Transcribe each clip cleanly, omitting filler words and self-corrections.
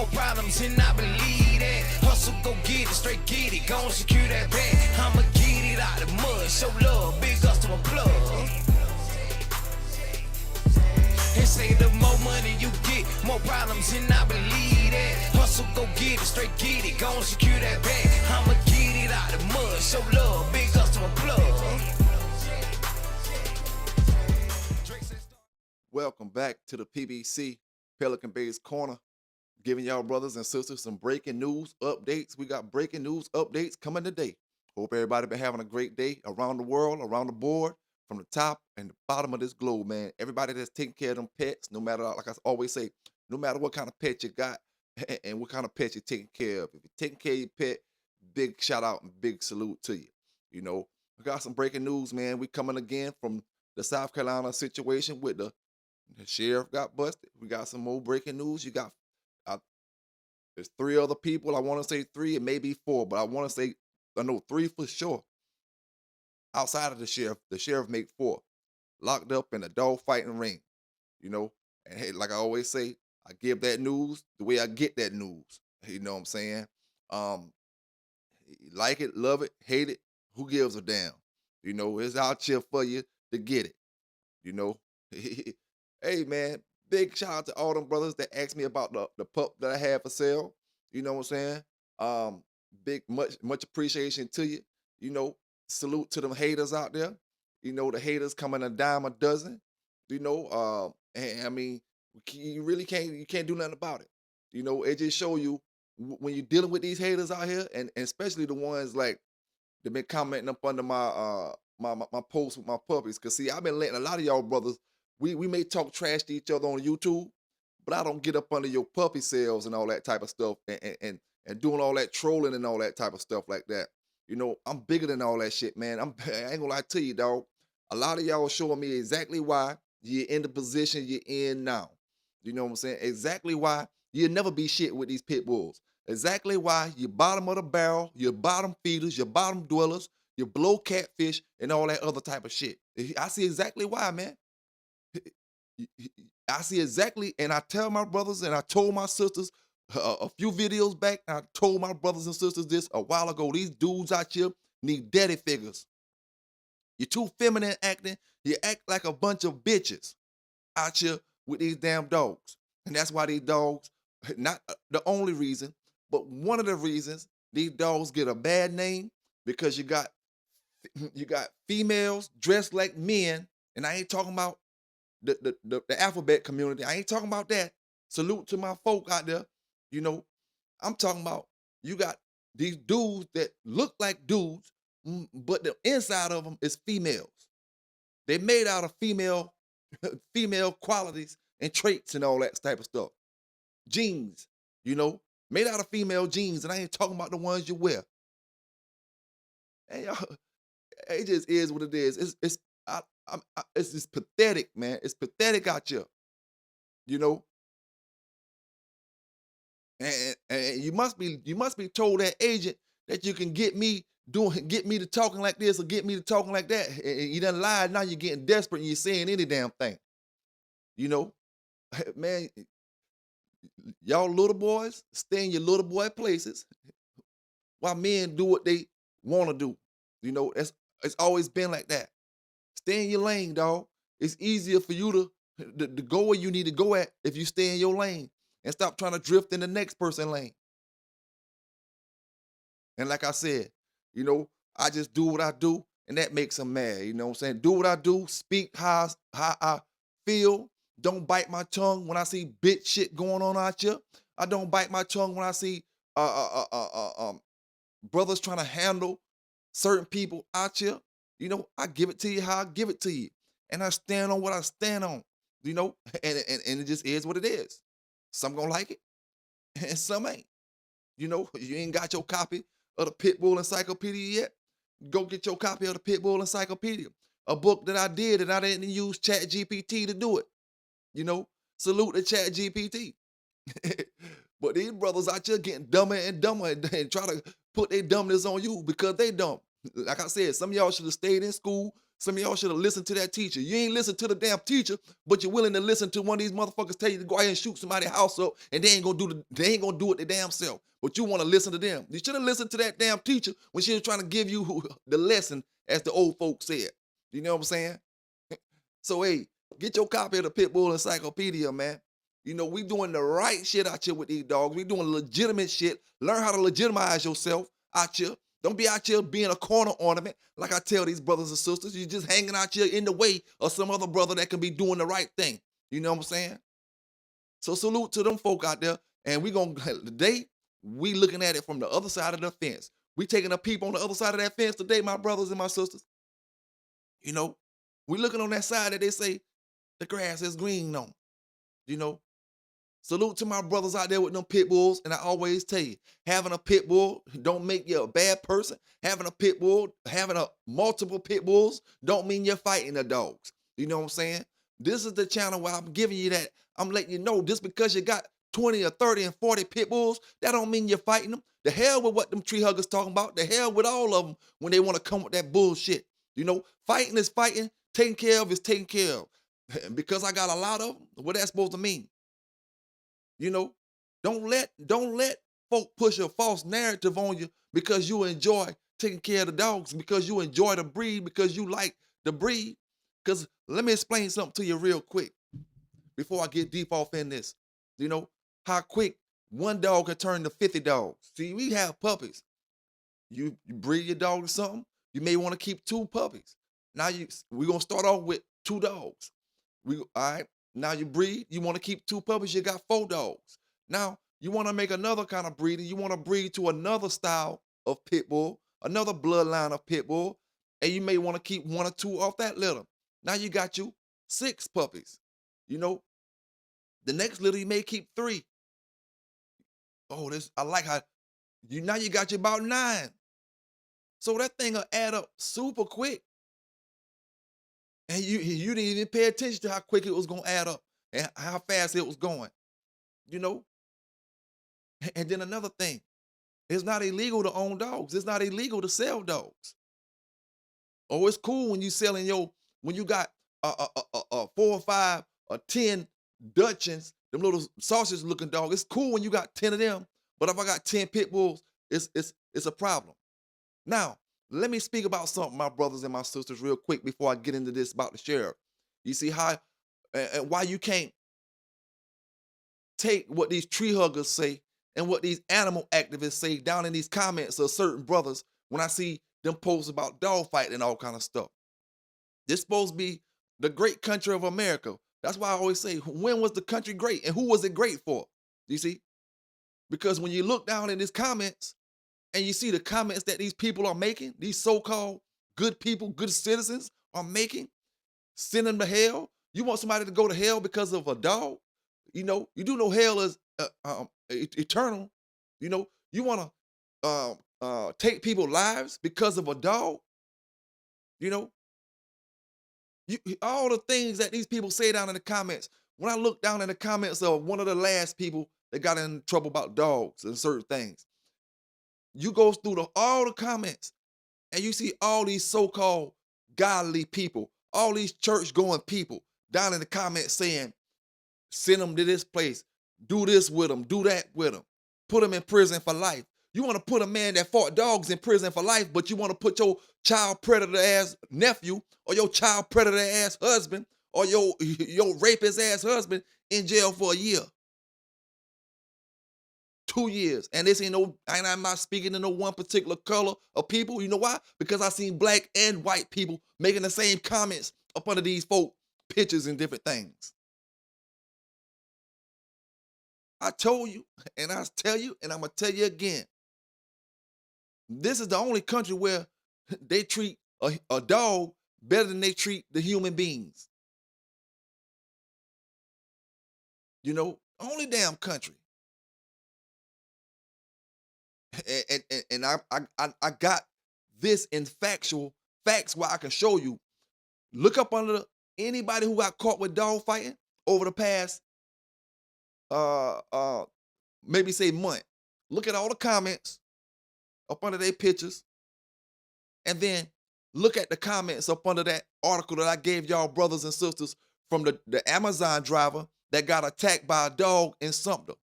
more problems and I believe that. Hustle, go get it, straight get it, gon' secure that bag. I'ma get it out the mud, show love, big ups to my plug. And say the more money you get, more problems and I believe that. Hustle, go get it, straight get it, gon' secure that bag. I'ma get it out the mud, show love, big ups to my plug. Welcome back to the PBC, Pelican Bay's Corner, giving y'all brothers and sisters some breaking news updates. We got breaking news updates coming today. Hope everybody been having a great day around the world, around the board, from the top and the bottom of this globe, man. Everybody that's taking care of them pets, no matter, like I always say, no matter what kind of pet you got and what kind of pet you're taking care of. If you're taking care of your pet, big shout out and big salute to you. You know, we got some breaking news, man. We coming again from the South Carolina situation with the sheriff got busted. We got some more breaking news. You got, there's 3 other people. I want to say 3, it may be 4, but I want to say, I know 3 for sure. Outside of the sheriff made 4, locked up in a dog fighting ring. You know, and hey, like I always say, I give that news the way I get that news. You know what I'm saying? Like it, love it, hate it, who gives a damn? You know, it's out here for you to get it. You know, hey man, big shout out to all them brothers that asked me about the pup that I had for sale. You know what I'm saying? Big much appreciation to you. You know, salute to them haters out there. You know, the haters coming a dime a dozen. You know, and I mean, you really can't do nothing about it. You know, it just show you when you're dealing with these haters out here, and especially the ones like that been commenting up under my my posts with my puppies. Cause see, I've been letting a lot of y'all brothers, we may talk trash to each other on YouTube, but I don't get up under your puppy sales and all that type of stuff and doing all that trolling and all that type of stuff like that. You know, I'm bigger than all that shit, man. I ain't gonna lie to you, dog. A lot of y'all showing me exactly why you're in the position you're in now. You know what I'm saying? Exactly why you'll never be shit with these pit bulls. Exactly why you're bottom of the barrel, you're bottom feeders, you're bottom dwellers, you blow catfish, and all that other type of shit. I see exactly why, man. I see exactly, and I tell my brothers and I told my sisters a few videos back, I told my brothers and sisters this a while ago. These dudes out here need daddy figures. You're too feminine acting. You act like a bunch of bitches out here with these damn dogs. And that's why these dogs, not the only reason, but one of the reasons these dogs get a bad name, because you got females dressed like men, and I ain't talking about the alphabet community. I ain't talking about that. Salute to my folk out there. You know, I'm talking about you got these dudes that look like dudes, but the inside of them is females. They made out of female qualities and traits and all that type of stuff. Jeans, you know, made out of female jeans, and I ain't talking about the ones you wear. And y'all, it just is what it is. It's just pathetic, man. It's pathetic out here, you know. And you must be told that agent that you can get me to talking like this or get me to talking like that. And you done lied. Now you're getting desperate and you're saying any damn thing. You know, man, y'all little boys stay in your little boy places while men do what they want to do. You know, it's always been like that. Stay in your lane, dog. It's easier for you to go where you need to go at if you stay in your lane and stop trying to drift in the next person's lane. And like I said, you know, I just do what I do, and that makes them mad. You know what I'm saying? Do what I do, speak how I feel. Don't bite my tongue when I see bitch shit going on out here. I don't bite my tongue when I see brothers trying to handle certain people out here. You know, I give it to you how I give it to you. And I stand on what I stand on. You know, and it just is what it is. Some gonna like it, and some ain't. You know, you ain't got your copy of the Pitbull Encyclopedia yet. Go get your copy of the Pitbull Encyclopedia, a book that I did, and I didn't use ChatGPT to do it. You know, salute to ChatGPT. But these brothers out here getting dumber and dumber and try to put their dumbness on you because they dumb. Like I said, some of y'all should have stayed in school. Some of y'all should have listened to that teacher. You ain't listen to the damn teacher, but you're willing to listen to one of these motherfuckers tell you to go out here and shoot somebody's house up, and they ain't gonna do it their damn self. But you want to listen to them. You should have listened to that damn teacher when she was trying to give you the lesson, as the old folks said. You know what I'm saying? So hey, get your copy of the Pitbull Encyclopedia, man. You know, we doing the right shit out here with these dogs. We doing legitimate shit. Learn how to legitimize yourself out here. Don't be out here being a corner ornament. Like I tell these brothers and sisters, you just hanging out here in the way of some other brother that can be doing the right thing. You know what I'm saying? So salute to them folk out there. And we gonna today, we looking at it from the other side of the fence. We taking a peep on the other side of that fence today, my brothers and my sisters. You know, we looking on that side that they say the grass is green on. You know, salute to my brothers out there with them pit bulls. And I always tell you, having a pit bull don't make you a bad person. Having a pit bull, having a multiple pit bulls don't mean you're fighting the dogs. You know what I'm saying? This is the channel where I'm giving you that. I'm letting you know, just because you got 20 or 30 and 40 pit bulls, that don't mean you're fighting them. The hell with what them tree huggers talking about. The hell with all of them when they want to come with that bullshit. You know, fighting is fighting. Taking care of is taking care of. And because I got a lot of them, what that's supposed to mean? You know, don't let folk push a false narrative on you because you enjoy taking care of the dogs, because you enjoy the breed, because you like the breed. Because let me explain something to you real quick before I get deep off in this. You know, how quick one dog can turn to 50 dogs. See, we have puppies. You breed your dog or something, you may want to keep 2 puppies. Now we're gonna start off with 2 dogs. All right. Now you breed, you want to keep 2 puppies, you got 4 dogs. Now you want to make another kind of breeding, you want to breed to another style of pit bull, another bloodline of pit bull, and you may want to keep 1 or 2 off that litter. Now you got you 6 puppies. You know, the next litter you may keep 3. Oh, I like how now you got you about 9. So that thing will add up super quick. And you didn't even pay attention to how quick it was gonna add up and how fast it was going. You know? And then another thing, it's not illegal to own dogs. It's not illegal to sell dogs. Oh, it's cool when you selling when you got 4 or 5 or 10 Dutchins, them little sausage looking dogs. It's cool when you got 10 of them. But if I got 10 pit bulls, it's a problem. Now, let me speak about something, my brothers and my sisters, real quick before I get into this about the sheriff. You see how and why you can't take what these tree huggers say and what these animal activists say down in these comments of certain brothers when I see them post about dog fighting and all kind of stuff. This supposed to be the great country of America. That's why I always say, when was the country great and who was it great for? You see? Because when you look down in these comments and you see the comments that these people are making, these so-called good people, good citizens are making, send them to hell. You want somebody to go to hell because of a dog? You know, you do know hell is eternal. You know, you want to take people's lives because of a dog? You know, all the things that these people say down in the comments. When I look down in the comments of one of the last people that got in trouble about dogs and certain things, you go through all the comments and you see all these so-called godly people, all these church-going people down in the comments saying, send them to this place, do this with them, do that with them, put them in prison for life. You want to put a man that fought dogs in prison for life, but you want to put your child predator-ass nephew or your child predator-ass husband or your rapist-ass husband in jail for a year. 2 years. And I'm not speaking to no one particular color of people. You know why? Because I seen black and white people making the same comments up under these folk pictures and different things. I told you, and I tell you, and I'm going to tell you again. This is the only country where they treat a dog better than they treat the human beings. You know, only damn country. And I got this in facts where I can show you. Look up under anybody who got caught with dog fighting over the past maybe say month. Look at all the comments up under their pictures, and then Look at the comments up under that article that I gave y'all brothers and sisters from the Amazon driver that got attacked by a dog in Sumter.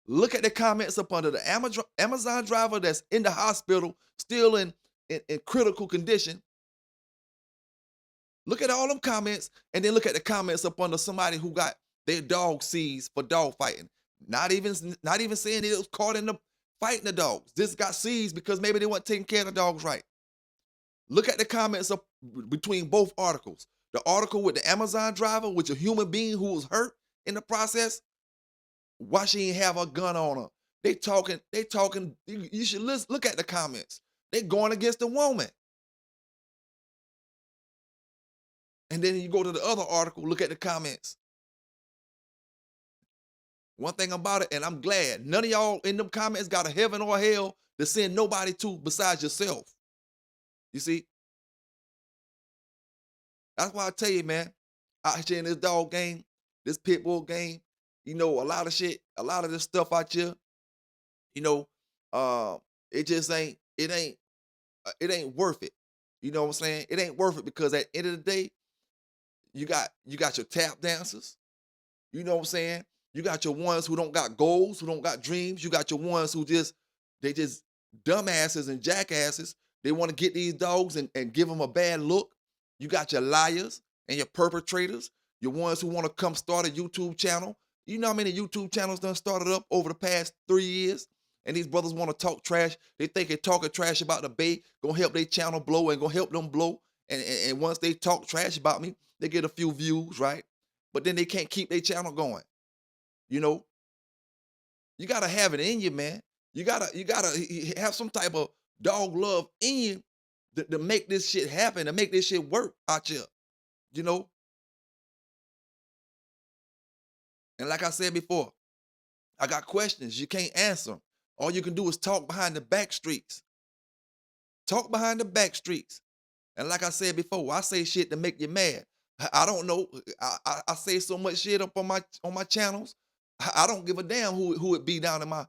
Look at the comments up under the Amazon driver that's in the hospital, still in critical condition. Look at all them comments, and then look at the comments up under somebody who got their dog seized for dog fighting. Not even saying it was caught in the fighting the dogs. This got seized because maybe they weren't taking care of the dogs right. Look at the comments up between both articles. The article with the Amazon driver, which a human being who was hurt in the process. Why she ain't have her gun on her? They talking. You should look at the comments. They going against the woman. And then you go to the other article, look at the comments. One thing about it, and I'm glad, none of y'all in them comments got a heaven or a hell to send nobody to besides yourself. You see? That's why I tell you, man, out here in this dog game, this pit bull game, you know, a lot of shit, a lot of this stuff out here, you know, it just ain't, it ain't worth it. You know what I'm saying? It ain't worth it because at the end of the day, you got your tap dancers. You know what I'm saying? You got your ones who don't got goals, who don't got dreams. You got your ones who just dumbasses and jackasses. They want to get these dogs and give them a bad look. You got your liars and your perpetrators, your ones who want to come start a YouTube channel. You know how many YouTube channels done started up over the past 3 years? And these brothers want to talk trash. They think they're talking trash about the Bay, gonna help their channel blow and gonna help them blow. And once they talk trash about me, they get a few views, right? But then they can't keep their channel going. You know, you gotta have it in you, man. You gotta have some type of dog love in you to make this shit happen, to make this shit work out here. You know? And like I said before, I got questions. You can't answer them. All you can do is talk behind the back streets. Talk behind the back streets. And like I said before, I say shit to make you mad. I don't know. I say so much shit up on my channels. I don't give a damn who it be down in my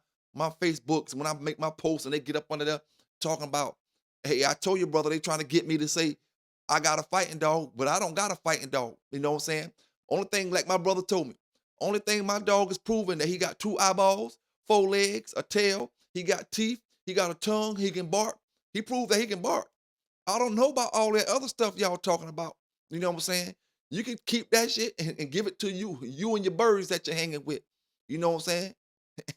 Facebooks when I make my posts and they get up under there talking about, hey, I told you, brother, they trying to get me to say I got a fighting dog, but I don't got a fighting dog. You know what I'm saying? Only thing, like my brother told me, only thing my dog is proving that he got 2 eyeballs, 4 legs, a tail, he got teeth, he got a tongue, he can bark. He proved that he can bark. I don't know about all that other stuff y'all talking about. You know what I'm saying? You can keep that shit and give it to you and your birds that you're hanging with. You know what I'm saying?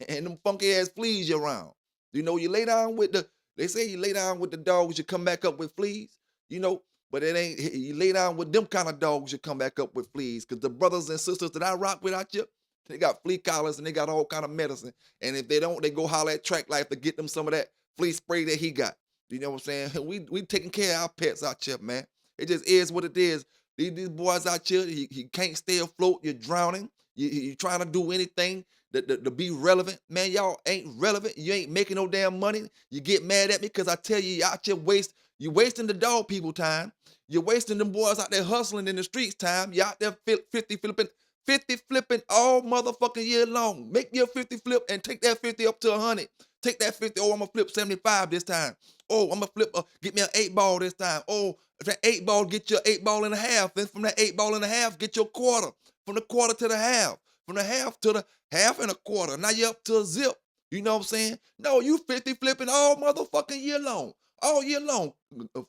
And them funky ass fleas you're around. You know, you lay down with they say you lay down with the dogs, you come back up with fleas, you know, but it ain't, you lay down with them kind of dogs, you come back up with fleas. Because the brothers and sisters that I rock with out here, they got flea collars and they got all kind of medicine. And if they don't, they go holler at Track Life to get them some of that flea spray that he got. You know what I'm saying? We taking care of our pets out here, man. It just is what it is. These boys out here, he can't stay afloat. You're drowning. You trying to do anything to be relevant. Man, y'all ain't relevant. You ain't making no damn money. You get mad at me because I tell you out here you wasting the dog people time. You're wasting them boys out there hustling in the streets time. You out there 50 flipping all motherfucking year long. Make your 50 flip and take that 50 up to 100. Take that 50, oh, I'm gonna flip 75 this time. Oh, I'm gonna flip, get me an 8 ball this time. Oh, if that 8 ball, get your 8 ball and a half. Then from that 8 ball and a half, get your quarter. From the quarter to the half. From the half to the half and a quarter. Now you're up to a zip. You know what I'm saying? No, you 50 flipping all motherfucking year long. All year long.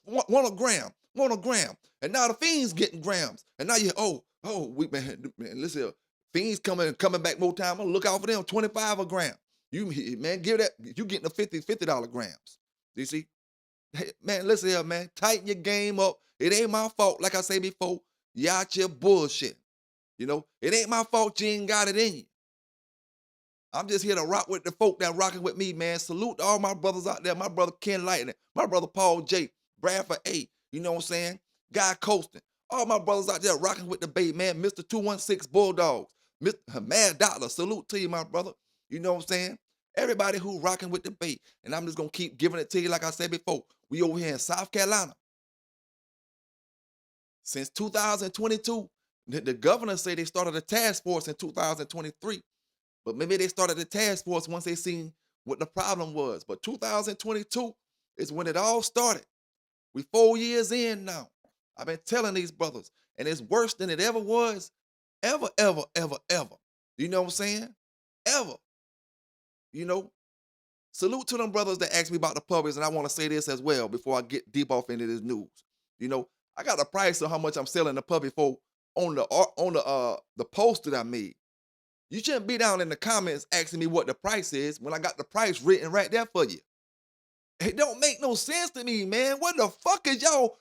Want a gram. Want a gram. And now the fiends getting grams. And now man, listen here. Fiends coming back more time. I'm gonna look out for them. 25 a gram. You, man, give that, you getting the $50 grams. You see? Hey, man, listen here, man. Tighten your game up. It ain't my fault. Like I said before, you out here bullshit. You know, it ain't my fault you ain't got it in you. I'm just here to rock with the folk that rocking with me, man. Salute to all my brothers out there. My brother Ken Lightning, my brother Paul J, Bradford A. You know what I'm saying? Guy Coasting. All my brothers out there rocking with the Bay, man. Mr. 216 Bulldogs. Mr. Mad Dollar. Salute to you, my brother. You know what I'm saying? Everybody who rocking with the Bay. And I'm just going to keep giving it to you like I said before. We over here in South Carolina. Since 2022, the governor say they started a task force in 2023. But maybe they started the task force once they seen what the problem was. But 2022 is when it all started. We 4 years in now. I've been telling these brothers, and it's worse than it ever was, ever, ever, ever, ever. You know what I'm saying? Ever. You know, salute to them brothers that asked me about the puppies, and I want to say this as well before I get deep off into this news. You know, I got a price of how much I'm selling the puppy for on the post that I made. You shouldn't be down in the comments asking me what the price is when I got the price written right there for you. It don't make no sense to me, man. What the fuck is y'all?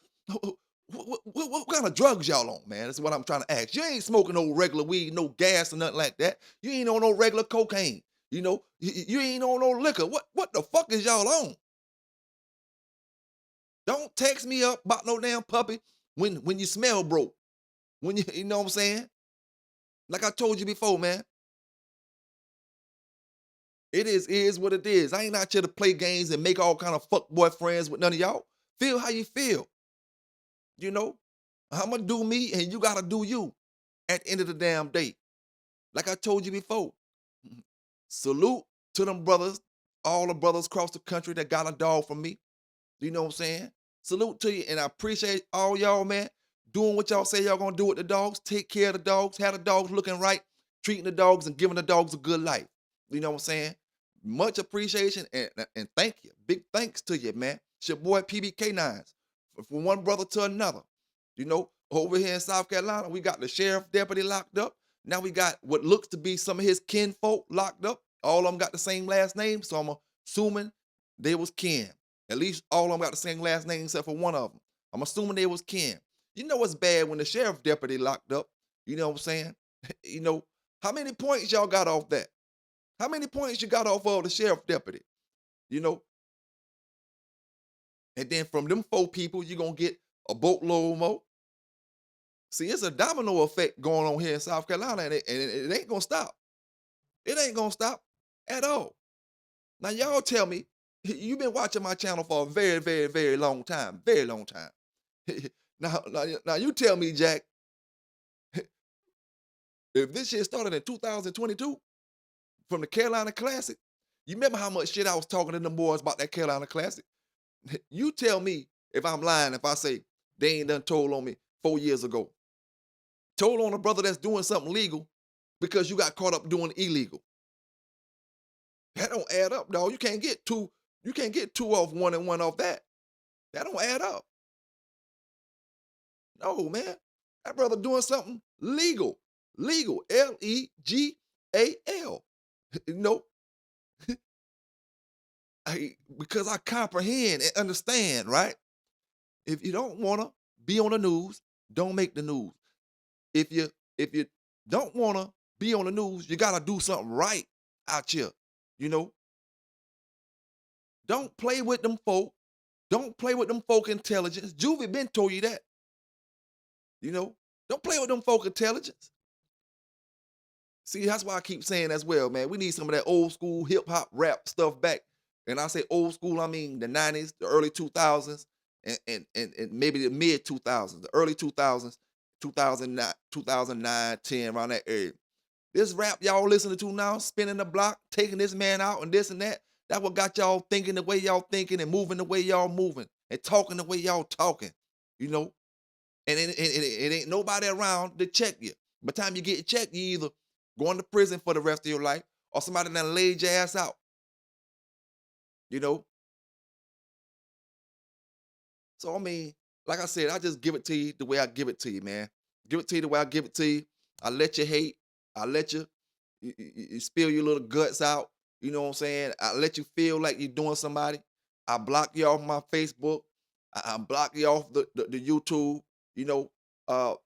What kind of drugs y'all on, man? That's what I'm trying to ask. You ain't smoking no regular weed, no gas, or nothing like that. You ain't on no regular cocaine. You know, you ain't on no liquor. What the fuck is y'all on? Don't text me up about no damn puppy when you smell broke. When you know what I'm saying? Like I told you before, man. It is what it is. I ain't out here to play games and make all kind of fuck boy friends with none of y'all. Feel how you feel. You know, I'ma do me and you gotta do you at the end of the damn day. Like I told you before. Salute to them brothers, all the brothers across the country that got a dog from me. You know what I'm saying? Salute to you, and I appreciate all y'all, man, doing what y'all say y'all gonna do with the dogs. Take care of the dogs, have the dogs looking right, treating the dogs and giving the dogs a good life. You know what I'm saying? Much appreciation and thank you. Big thanks to you, man. It's your boy PBK9s. From one brother to another. You know, over here in South Carolina, we got the sheriff deputy locked up. Now we got what looks to be some of his kinfolk locked up. All of them got the same last name, so I'm assuming they was kin. At least all of them got the same last name except for one of them. I'm assuming they was kin. You know what's bad when the sheriff deputy locked up? You know what I'm saying? You know, how many points y'all got off that? How many points you got off of the sheriff deputy? You know? And then from them 4 people, you're going to get a boatload more. See, it's a domino effect going on here in South Carolina, and it ain't going to stop. It ain't going to stop at all. Now, y'all tell me, you've been watching my channel for a very, very, very long time. Very long time. now, you tell me, Jack, if this shit started in 2022 from the Carolina Classic, you remember how much shit I was talking to them boys about that Carolina Classic? You tell me if I'm lying if I say they ain't done told on me 4 years ago. Told on a brother that's doing something legal because you got caught up doing illegal. That don't add up, dog. You can't get two off one and one off that. That don't add up. No, man. That brother doing something legal. Legal. Legal. You know, because I comprehend and understand, right? If you don't want to be on the news, don't make the news. If you don't want to be on the news, you got to do something right out here, you know? Don't play with them folk. Don't play with them folk intelligence. Juvie been told you that. You know? Don't play with them folk intelligence. See, that's why I keep saying as well, man. We need some of that old school hip hop rap stuff back. And I say old school, I mean the 90s, the early 2000s, and maybe the mid 2000s, the early 2000s, 2009, 10, around that area. This rap y'all listening to now, spinning the block, taking this man out and this and that, that's what got y'all thinking the way y'all thinking and moving the way y'all moving and talking the way y'all talking, you know? And it ain't nobody around to check you. By the time you get checked, you either going to prison for the rest of your life or somebody done laid your ass out, you know? So, I mean, like I said, I just give it to you the way I give it to you, man. Give it to you the way I give it to you. I let you hate. I let you spill your little guts out. You know what I'm saying? I let you feel like you're doing somebody. I block you off my Facebook. I block you off the YouTube. You know,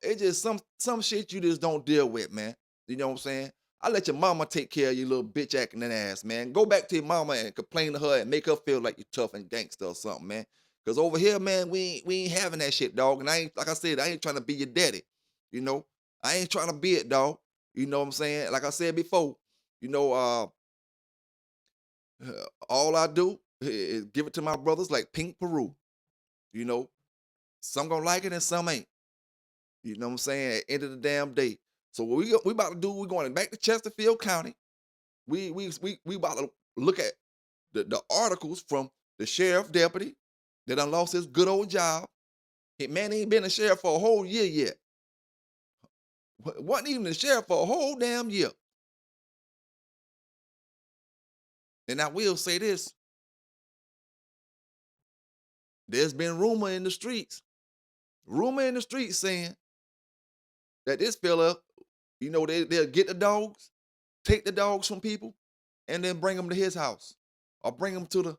it's just some shit you just don't deal with, man. You know what I'm saying? I let your mama take care of your little bitch acting that ass, man. Go back to your mama and complain to her and make her feel like you're tough and gangster or something, man. Cause over here, man, we ain't having that shit, dog. And I ain't, like I said, I ain't trying to be your daddy. You know, I ain't trying to be it, dog. You know what I'm saying? Like I said before, you know, all I do is give it to my brothers like Pink Peru. You know, some gonna like it and some ain't. You know what I'm saying? At the end of the damn day. So what we about to do, we're going back to Chesterfield County. We about to look at the articles from the sheriff deputy, They done lost his good old job. Man ain't been a sheriff for a whole year yet. Wasn't even a sheriff for a whole damn year. And I will say this. There's been rumor in the streets saying that this fella, they'll get the dogs, take the dogs from people, and then bring them to his house or bring them to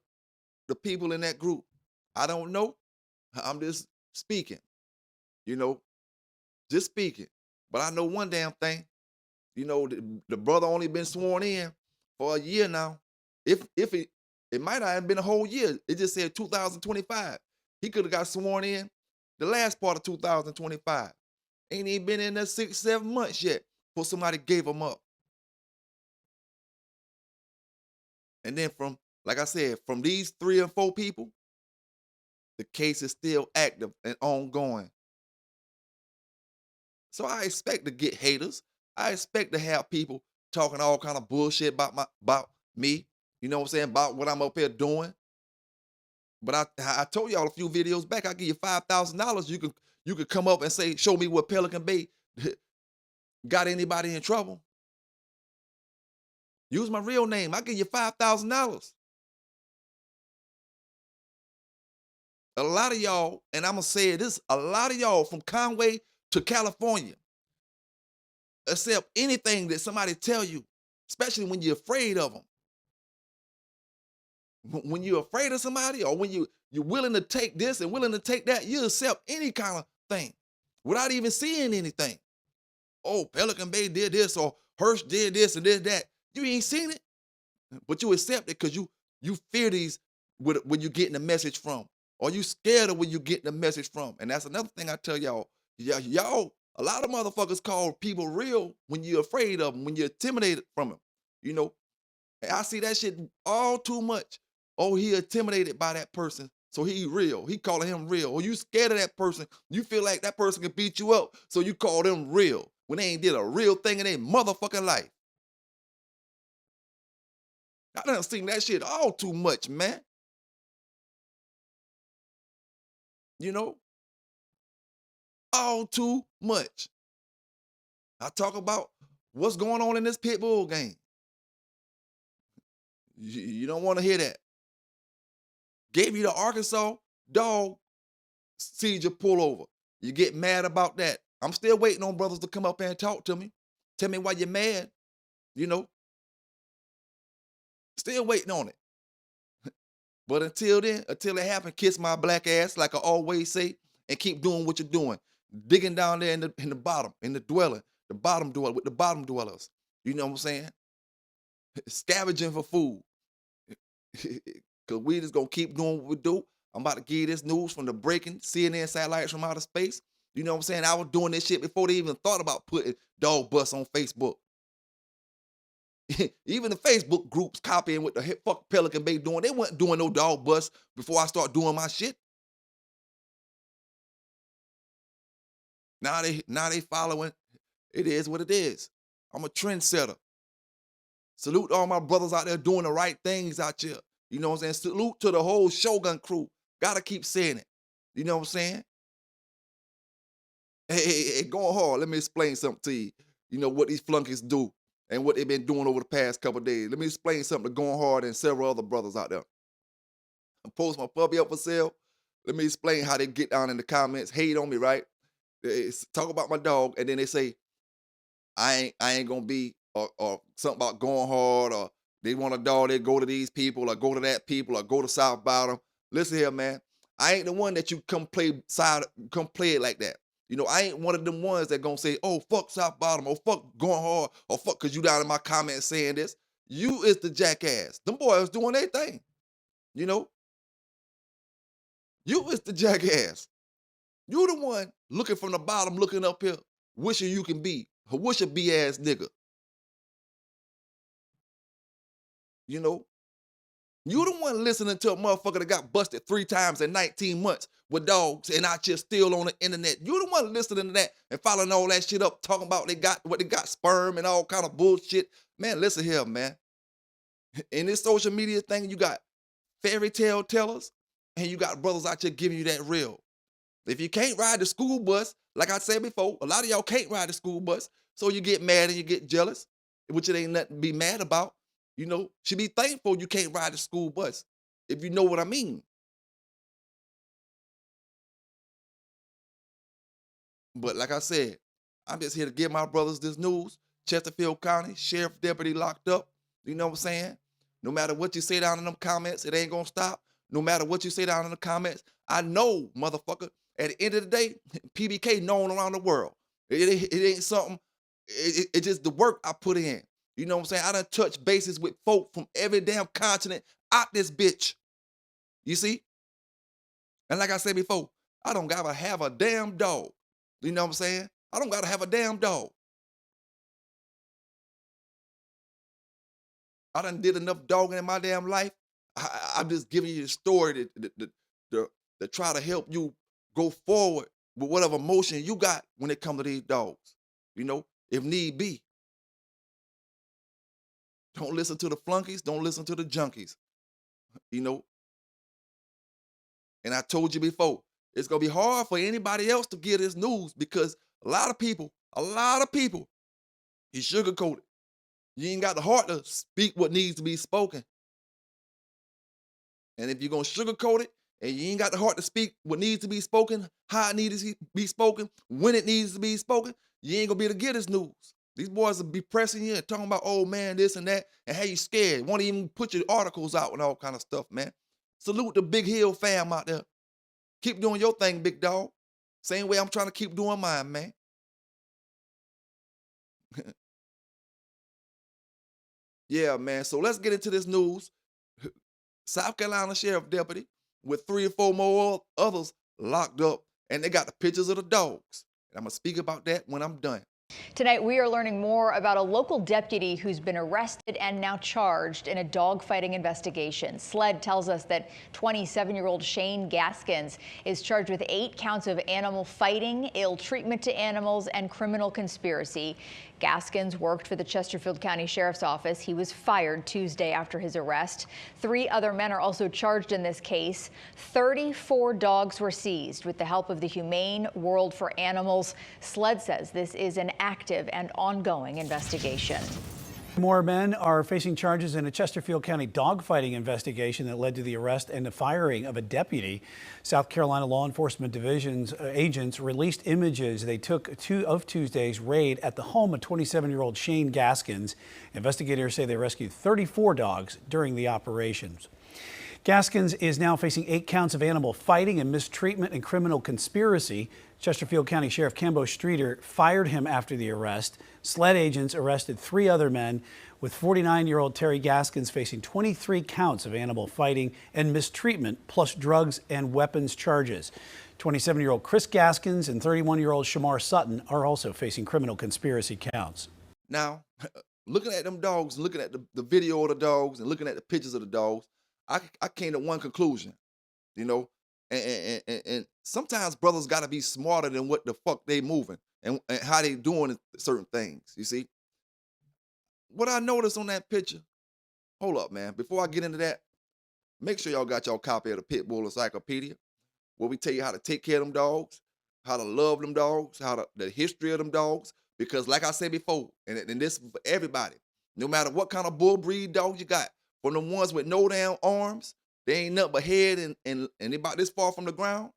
the people in that group. I don't know. I'm just speaking, just speaking. But I know one damn thing. The brother only been sworn in for a year now. If it might not have been a whole year. It just said 2025. He could have got sworn in the last part of 2025. Ain't even been in there 6-7 months yet before somebody gave him up. And then like I said, from these 3 and 4 people, the case is still active and ongoing. So I expect to get haters. I expect to have people talking all kind of bullshit about me. You know what I'm saying? About what I'm up here doing. But I told y'all a few videos back, I give you $5,000. You could come up and say, show me what Pelican Bay got anybody in trouble. Use my real name. I give you $5,000. A lot of y'all, and I'm gonna say this, a lot of y'all from Conway to California accept anything that somebody tell you, especially when you're afraid of them. When you're afraid of somebody, or when you're willing to take this and willing to take that, you accept any kind of thing without even seeing anything. Oh, Pelican Bay did this, or Hirsch did this and did that. You ain't seen it, but you accept it because you fear these when you're getting the message from, or you scared of when you're getting the message from. And that's another thing I tell y'all. Y'all, a lot of motherfuckers call people real when you're afraid of them, when you're intimidated from them. And I see that shit all too much. Oh, he intimidated by that person, so he real. He calling him real. Or you scared of that person. You feel like that person can beat you up, so you call them real when they ain't did a real thing in their motherfucking life. I done seen that shit all too much, man. All too much. I talk about what's going on in this pit bull game. You don't want to hear that. Gave you the Arkansas dog seizure pullover. You get mad about that. I'm still waiting on brothers to come up here and talk to me. Tell me why you're mad. Still waiting on it. But until then, until it happens, kiss my black ass, like I always say, and keep doing what you're doing. Digging down there in the bottom, in the dwelling, the bottom dweller, with the bottom dwellers. You know what I'm saying? Scavenging for food. Because we just going to keep doing what we do. I'm about to give you this news from the breaking CNN satellites from outer space. You know what I'm saying? I was doing this shit before they even thought about putting dog bus on Facebook. Even the Facebook groups copying what the fuck Pelican Bay doing. They weren't doing no dog bus before I start doing my shit. Now they following. It is what it is. I'm a trendsetter. Salute all my brothers out there doing the right things out here. You know what I'm saying? Salute to the whole Shogun crew. Gotta keep saying it. You know what I'm saying? Hey, going hard. Let me explain something to you. You know what these flunkies do and what they've been doing over the past couple of days. Let me explain something to Going Hard and several other brothers out there. I post my puppy up for sale. Let me explain how they get down in the comments, hate on me, right? They talk about my dog, and then they say, I ain't gonna be, or something about going hard, or they want a dog, they go to these people, or go to that people, or go to South Bottom. Listen here, man. I ain't the one that you come play it like that. I ain't one of them ones that gonna say, oh, fuck South Bottom, or fuck going hard, or fuck because you down in my comments saying this. You is the jackass. Them boys doing their thing. You is the jackass. You the one looking from the bottom, looking up here, wishing you can be. Wish a B-ass nigga. You the one listening to a motherfucker that got busted 3 times in 19 months with dogs and out here still on the internet. You the one listening to that and following all that shit up, talking about what they got, sperm and all kind of bullshit. Man, listen here, man. In this social media thing, you got fairy tale tellers, And you got brothers out here giving you that real. If you can't ride the school bus, like I said before, a lot of y'all can't ride the school bus, so you get mad and you get jealous, which it ain't nothing to be mad about. Should be thankful you can't ride the school bus, if you know what I mean. But like I said, I'm just here to give my brothers this news. Chesterfield County Sheriff Deputy locked up. You know what I'm saying? No matter what you say down in them comments, it ain't gonna stop. No matter what you say down in the comments, I know, motherfucker, at the end of the day, PBK known around the world. It ain't something, it's just the work I put in. You know what I'm saying? I done touched bases with folk from every damn continent out this bitch. You see? And like I said before, I don't gotta have a damn dog. You know what I'm saying? I don't gotta have a damn dog. I done did enough dogging in my damn life. I'm just giving you the story to try to help you go forward with whatever emotion you got when it comes to these dogs. If need be. Don't listen to the flunkies. Don't listen to the junkies. You know. And I told you before, it's gonna be hard for anybody else to get this news because a lot of people, you sugarcoat it. You ain't got the heart to speak what needs to be spoken. And if you're gonna sugarcoat it and you ain't got the heart to speak what needs to be spoken, how it needs to be spoken, when it needs to be spoken, you ain't gonna be able to get this news. These boys will be pressing you and talking about, oh man, this and that, and how you scared. Won't even put your articles out and all kind of stuff, man. Salute the Big Hill fam out there. Keep doing your thing, big dog. Same way I'm trying to keep doing mine, man. Yeah, man. So let's get into this news. South Carolina Sheriff Deputy with 3 or 4 more others locked up, and they got the pictures of the dogs. And I'm going to speak about that when I'm done. Tonight, we are learning more about a local deputy who's been arrested and now charged in a dogfighting investigation. SLED tells us that 27-year-old Shane Gaskins is charged with 8 counts of animal fighting, ill treatment to animals, and criminal conspiracy. Gaskins worked for the Chesterfield County Sheriff's Office. He was fired Tuesday after his arrest. 3 other men are also charged in this case. 34 dogs were seized with the help of the Humane World for Animals. SLED says this is an active and ongoing investigation. More men are facing charges in a Chesterfield County dogfighting investigation that led to the arrest and the firing of a deputy. South Carolina Law Enforcement Division's agents released images they took of Tuesday's raid at the home of 27-year-old Shane Gaskins. Investigators say they rescued 34 dogs during the operations. Gaskins is now facing 8 counts of animal fighting and mistreatment and criminal conspiracy. Chesterfield County Sheriff Cambo Streeter fired him after the arrest. SLED agents arrested 3 other men, with 49-year-old Terry Gaskins facing 23 counts of animal fighting and mistreatment, plus drugs and weapons charges. 27-year-old Chris Gaskins and 31-year-old Shamar Sutton are also facing criminal conspiracy counts. Now, looking at them dogs, looking at the video of the dogs and looking at the pictures of the dogs, I came to one conclusion, and sometimes brothers got to be smarter than what the fuck they moving and how they doing certain things, you see. What I noticed on that picture, hold up, man, before I get into that, make sure y'all got y'all copy of the Pitbull Encyclopedia, where we tell you how to take care of them dogs, how to love them dogs, the history of them dogs, because like I said before, and this is for everybody, no matter what kind of bull breed dog you got, from the ones with no damn arms, they ain't nothing but head and they about this far from the ground,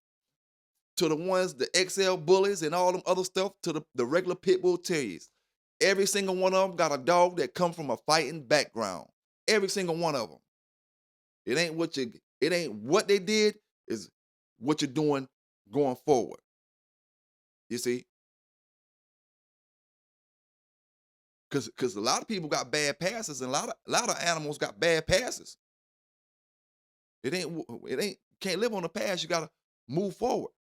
to the ones, the XL bullies and all them other stuff, to the regular pit bull terriers. Every single one of them got a dog that come from a fighting background. Every single one of them. It ain't what they did, is what you're doing going forward. You see? Because a lot of people got bad passes, and a lot of animals got bad passes. It ain't can't live on the past. You gotta move forward.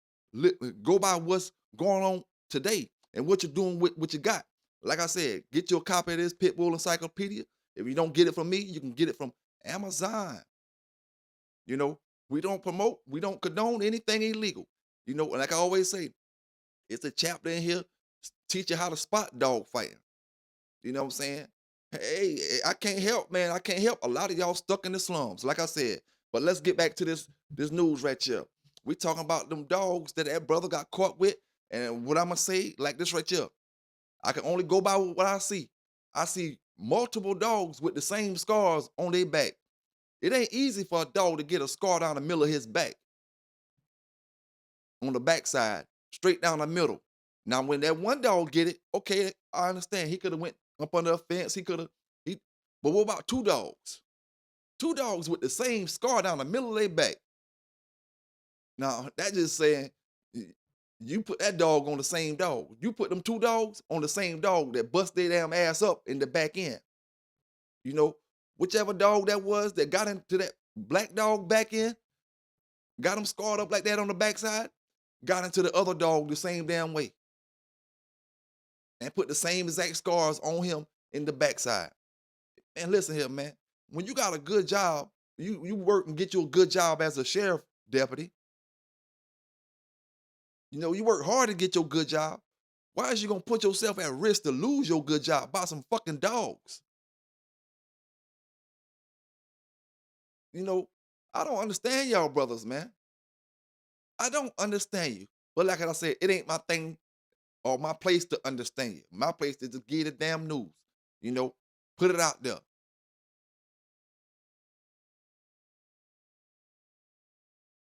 Go by what's going on today and what you're doing with what you got. Like I said, get your copy of this Pitbull Encyclopedia. If you don't get it from me, you can get it from Amazon. We don't promote, we don't condone anything illegal. Like I always say, it's a chapter in here teach you how to spot dog fighting. You know what I'm saying? Hey, I can't help, man. I can't help. A lot of y'all stuck in the slums. Like I said, But let's get back to this news right here. We talking about them dogs that brother got caught with, and what I'm gonna say, like this right here. I can only go by what I see. I see multiple dogs with the same scars on their back. It ain't easy for a dog to get a scar down the middle of his back, on the backside, straight down the middle. Now, when that one dog get it, okay, I understand. He could have went up under a fence. But what about two dogs? Two dogs with the same scar down the middle of their back. Now, that just saying you put that dog on the same dog. You put them two dogs on the same dog that bust their damn ass up in the back end. You know, whichever dog that was that got into that black dog back end, got him scarred up like that on the backside, got into the other dog the same damn way. And put the same exact scars on him in the backside. And listen here, man. When you got a good job, you work and get you a good job as a sheriff deputy. You know, you work hard to get your good job. Why is you gonna put yourself at risk to lose your good job by some fucking dogs? You know, I don't understand y'all brothers, man. I don't understand you. But like I said, it ain't my thing or my place to understand you. My place is to get the damn news. You know, put it out there.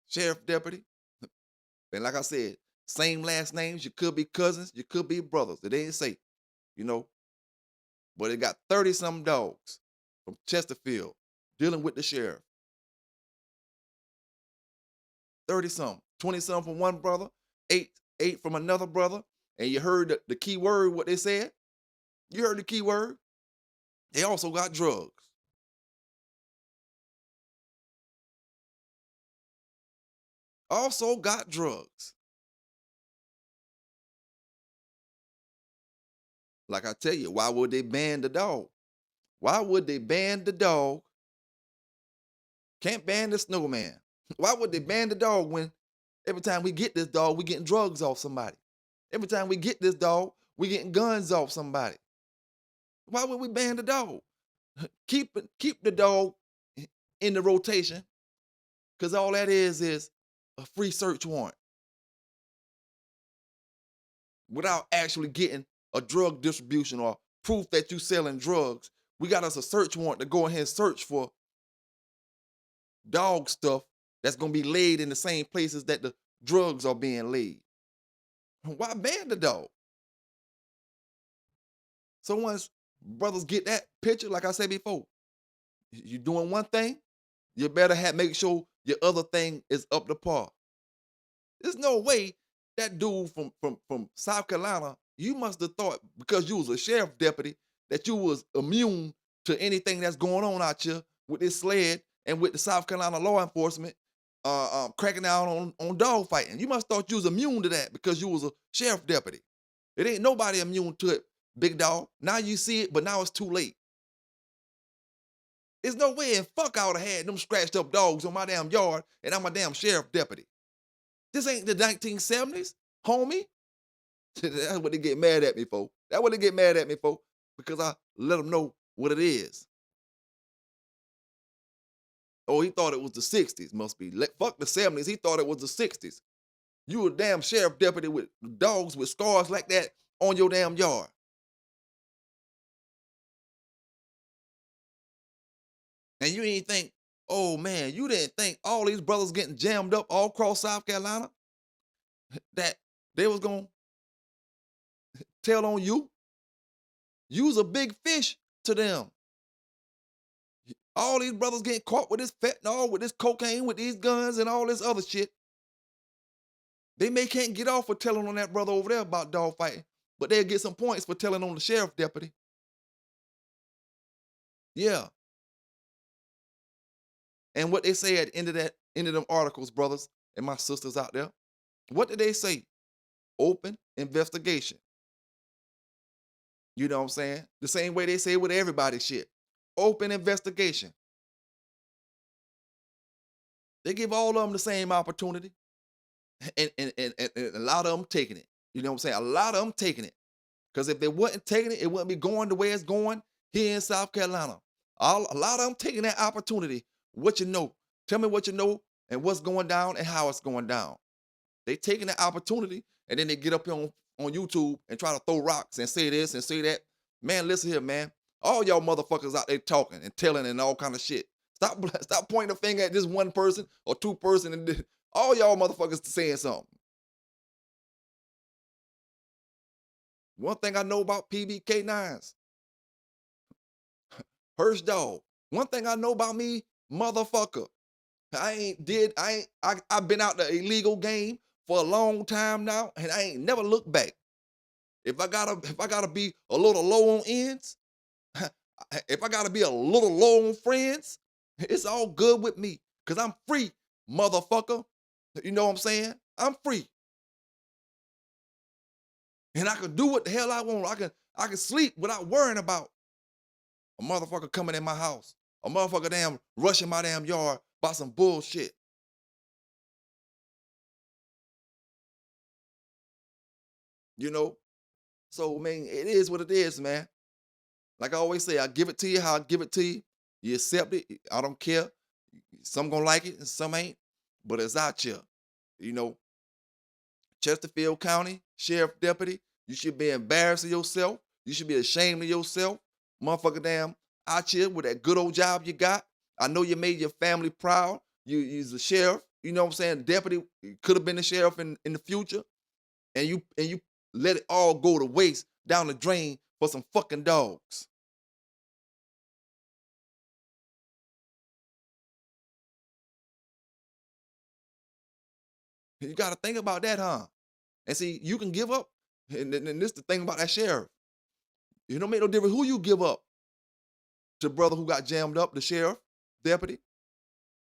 Sheriff deputy. And like I said, same last names. You could be cousins. You could be brothers. It ain't say, you know. But it got 30-something dogs from Chesterfield dealing with the sheriff. 30-something. 20-something from one brother. Eight from another brother. And you heard the key word, what they said? You heard the key word? They also got drugs. Also got drugs. Like I tell you, why would they ban the dog? Why would they ban the dog? Can't ban the snowman. Why would they ban the dog when every time we get this dog, we getting drugs off somebody? Every time we get this dog, we getting guns off somebody. Why would we ban the dog? Keep the dog in the rotation, because all that is a free search warrant without actually getting a drug distribution or proof that you selling drugs. We got us a search warrant to go ahead and search for dog stuff that's gonna be laid in the same places that the drugs are being laid. Why ban the dog? So once brothers get that picture, like I said before, you doing one thing, you better make sure your other thing is up to par. There's no way that dude from South Carolina, you must have thought because you was a sheriff deputy that you was immune to anything that's going on out here with this sled and with the South Carolina law enforcement cracking down on dog fighting. You must have thought you was immune to that because you was a sheriff deputy. It ain't nobody immune to it, big dog. Now you see it, but now it's too late. There's no way in fuck I would have had them scratched up dogs on my damn yard and I'm a damn sheriff deputy. This ain't the 1970s, homie. That's what they get mad at me for. That's what they get mad at me for, because I let them know what it is. Oh, he thought it was the 60s, must be. Fuck the 70s, he thought it was the 60s. You a damn sheriff deputy with dogs with scars like that on your damn yard. And you didn't think, oh man, you didn't think all these brothers getting jammed up all across South Carolina that they was gonna tell on you? You was a big fish to them. All these brothers getting caught with this fentanyl, with this cocaine, with these guns and all this other shit. They can't get off for telling on that brother over there about dog fighting, but they'll get some points for telling on the sheriff deputy. Yeah. And what they say at the end of them articles, brothers and my sisters out there, what did they say? Open investigation. You know what I'm saying? The same way they say with everybody shit. Open investigation. They give all of them the same opportunity. And a lot of them taking it. You know what I'm saying? A lot of them taking it. Because if they wasn't taking it, it wouldn't be going the way it's going here in South Carolina. A lot of them taking that opportunity. What you know, Tell me what you know and what's going down and how it's going down. They taking the opportunity and then they get up here on YouTube and try to throw rocks and say this and say that. Man, listen here, man. All y'all motherfuckers out there talking and telling and all kind of shit. Stop pointing a finger at this one person or two person and all y'all motherfuckers saying something. One thing I know about PB K9s, Hirsch dog. One thing I know about me, motherfucker. I've been out the illegal game for a long time now, and I ain't never looked back. If I gotta be a little low on ends, if I gotta be a little low on friends, it's all good with me. Cause I'm free, motherfucker. You know what I'm saying? I'm free. And I can do what the hell I want. I can sleep without worrying about a motherfucker coming in my house. A motherfucker damn rushing my damn yard about some bullshit. You know? So, man, it is what it is, man. Like I always say, I give it to you how I give it to you. You accept it. I don't care. Some gonna like it and some ain't. But it's out here. You know, Chesterfield County Sheriff Deputy, you should be embarrassed of yourself. You should be ashamed of yourself. Motherfucker damn out here with that good old job you got. I know you made your family proud. You's the sheriff. You know what I'm saying? Deputy could have been the sheriff in the future. And you let it all go to waste down the drain for some fucking dogs. You got to think about that, huh? And see, you can give up. And this the thing about that sheriff. It don't make no difference who you give up. To brother who got jammed up, the sheriff, deputy.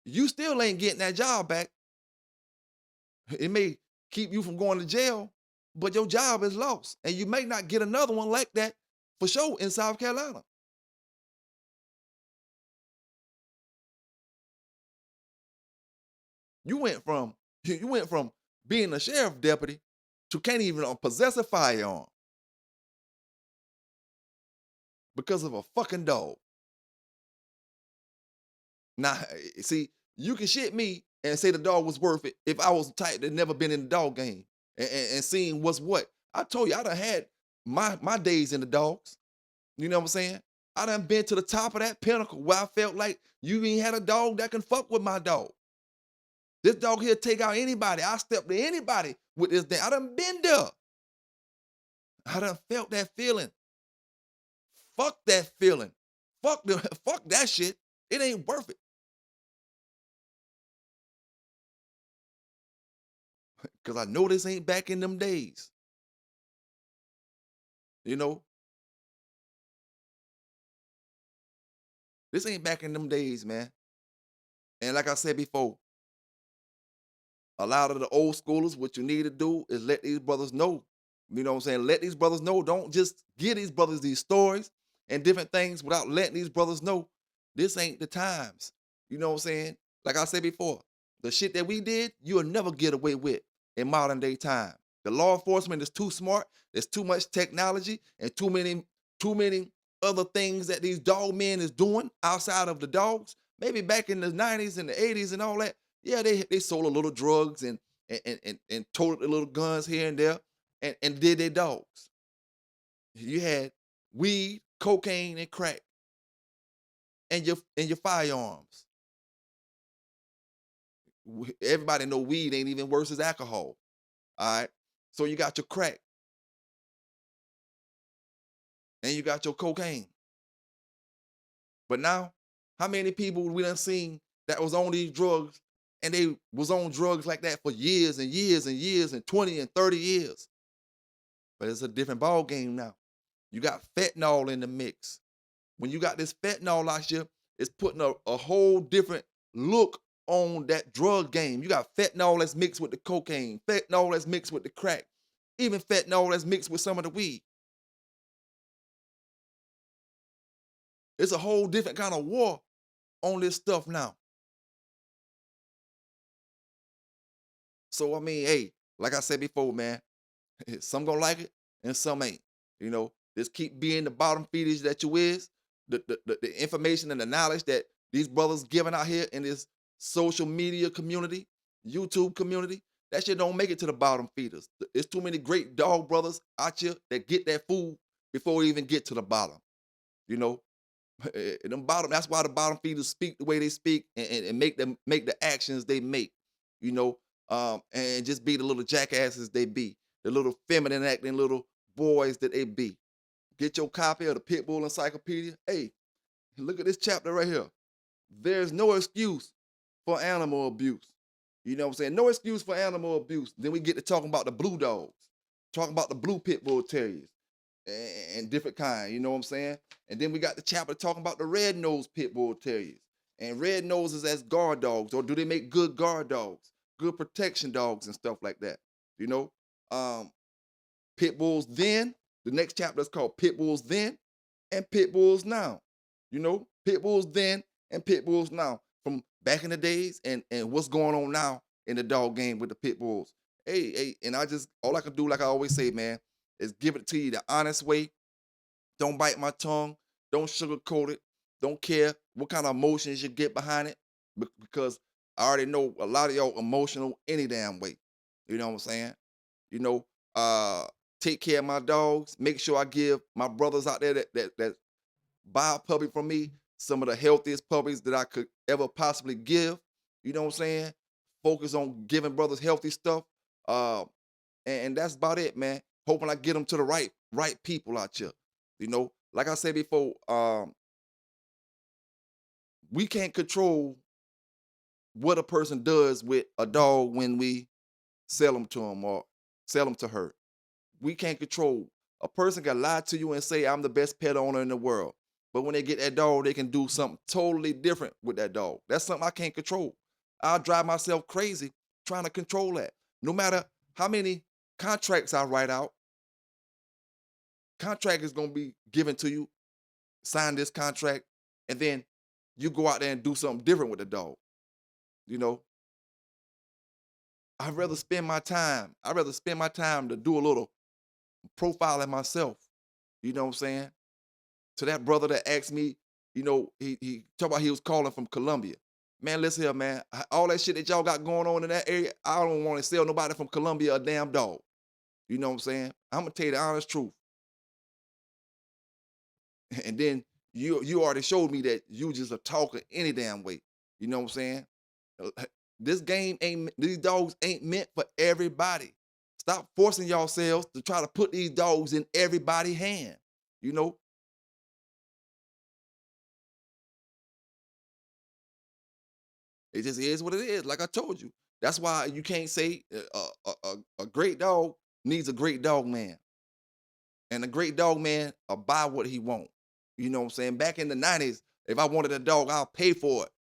You still ain't getting that job back. It may keep you from going to jail, but your job is lost. And you may not get another one like that for sure in South Carolina. You went from being a sheriff deputy to can't even possess a firearm because of a fucking dog. Now, see, you can shit me and say the dog was worth it if I was the type that never been in the dog game and seen what's what. I told you, I done had my days in the dogs. You know what I'm saying? I done been to the top of that pinnacle where I felt like you ain't had a dog that can fuck with my dog. This dog here take out anybody. I step to anybody with this thing. I done been there. I done felt that feeling. Fuck that feeling. Fuck that shit. It ain't worth it. Because I know this ain't back in them days. You know? This ain't back in them days, man. And like I said before, a lot of the old schoolers, what you need to do is let these brothers know. You know what I'm saying? Let these brothers know. Don't just give these brothers these stories and different things without letting these brothers know this ain't the times. You know what I'm saying? Like I said before, the shit that we did, you'll never get away with in modern day time. The law enforcement is too smart. There's too much technology and too many other things that these dog men is doing outside of the dogs. Maybe back in the 90s and the 80s and all that. Yeah, they sold a little drugs and toted a little guns here and there and did their dogs. You had weed, cocaine, and crack, and your firearms. Everybody know weed ain't even worse as alcohol. All right, so you got your crack, and you got your cocaine. But now, how many people we done seen that was on these drugs and they was on drugs like that for years and years and years and 20 and 30 years? But it's a different ball game now. You got fentanyl in the mix. When you got this fentanyl out here, it's putting a whole different look on that drug game. You got fentanyl that's mixed with the cocaine, fentanyl that's mixed with the crack, even fentanyl that's mixed with some of the weed. It's a whole different kind of war on this stuff now. So, I mean, hey, like I said before, man, some gonna like it and some ain't. You know, just keep being the bottom feeders that you is. The information and the knowledge that these brothers giving out here in this social media community, YouTube community, that shit don't make it to the bottom feeders. It's too many great dog brothers out here that get that food before we even get to the bottom. You know, that's why the bottom feeders speak the way they speak and make the actions they make. You know, and just be the little jackasses they be, the little feminine acting little boys that they be. Get your copy of the Pitbull Encyclopedia. Hey, look at this chapter right here. There's no excuse for animal abuse. You know what I'm saying? No excuse for animal abuse. Then we get to talking about the blue dogs, talking about the blue pit bull terriers and different kind, you know what I'm saying? And then we got the chapter talking about the red-nosed pit bull terriers. And red noses as guard dogs, or do they make good guard dogs, good protection dogs and stuff like that? You know? Pit bulls then, the next chapter is called Pit Bulls Then and Pit Bulls Now. You know, Pit Bulls Then and Pit Bulls Now. From back in the days and what's going on now in the dog game with the Pit Bulls. Hey, and all I can do, like I always say, man, is give it to you the honest way. Don't bite my tongue. Don't sugarcoat it. Don't care what kind of emotions you get behind it, because I already know a lot of y'all emotional any damn way. You know what I'm saying? You know, take care of my dogs. Make sure I give my brothers out there that buy a puppy from me some of the healthiest puppies that I could ever possibly give. You know what I'm saying? Focus on giving brothers healthy stuff. And that's about it, man. Hoping I get them to the right people out here. You know, like I said before, we can't control what a person does with a dog when we sell them to him or sell them to her. We can't control. A person can lie to you and say, I'm the best pet owner in the world. But when they get that dog, they can do something totally different with that dog. That's something I can't control. I'll drive myself crazy trying to control that. No matter how many contracts I write out, contract is going to be given to you, sign this contract, and then you go out there and do something different with the dog. You know, I'd rather spend my time to do a little profiling myself. You know what I'm saying? To that brother that asked me, you know, he talked about he was calling from Colombia. Man, listen here, man. All that shit that y'all got going on in that area, I don't want to sell nobody from Colombia a damn dog. You know what I'm saying? I'm going to tell you the honest truth. And then you already showed me that you just a talker any damn way. You know what I'm saying? These dogs ain't meant for everybody. Stop forcing yourselves to try to put these dogs in everybody's hand. You know? It just is what it is. Like I told you. That's why you can't say a great dog needs a great dog man. And a great dog man will buy what he wants. You know what I'm saying? Back in the 90s, if I wanted a dog, I'll pay for it.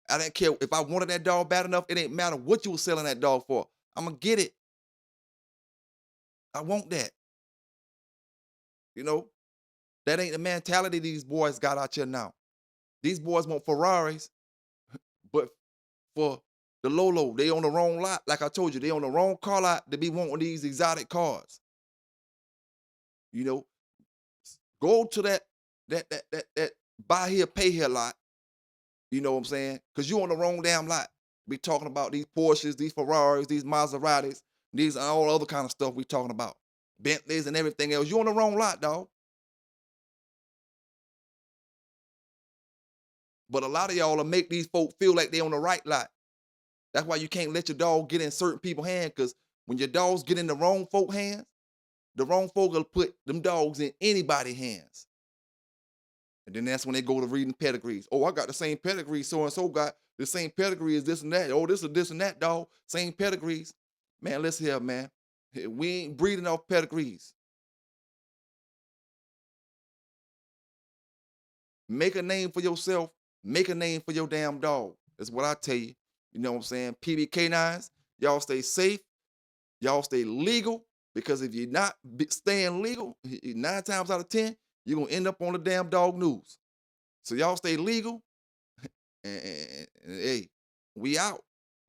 I didn't care. If I wanted that dog bad enough, it ain't matter what you were selling that dog for. I'm going to get it. I want that. You know? That ain't the mentality these boys got out here now. These boys want Ferraris, but for the Lolo, they on the wrong lot. Like I told you, they on the wrong car lot to be wanting these exotic cars. You know, go to that buy here, pay here lot. You know what I'm saying? Because you on the wrong damn lot. We talking about these Porsches, these Ferraris, these Maseratis, these and all other kind of stuff we talking about. Bentleys and everything else. You on the wrong lot, dog. But a lot of y'all will make these folk feel like they on the right lot. That's why you can't let your dog get in certain people's hands, because when your dogs get in the wrong folk hands, the wrong folk will put them dogs in anybody's hands. And then that's when they go to reading pedigrees. Oh, I got the same pedigree so-and-so got. The same pedigree as this and that. Oh, this is this and that, dog. Same pedigrees. Man, listen here, man. We ain't breeding off pedigrees. Make a name for yourself. Make a name for your damn dog. That's what I tell you. You know what I'm saying? K9s, y'all stay safe. Y'all stay legal. Because if you're not staying legal, 9 times out of 10, you're going to end up on the damn dog news. So y'all stay legal. And hey, we out.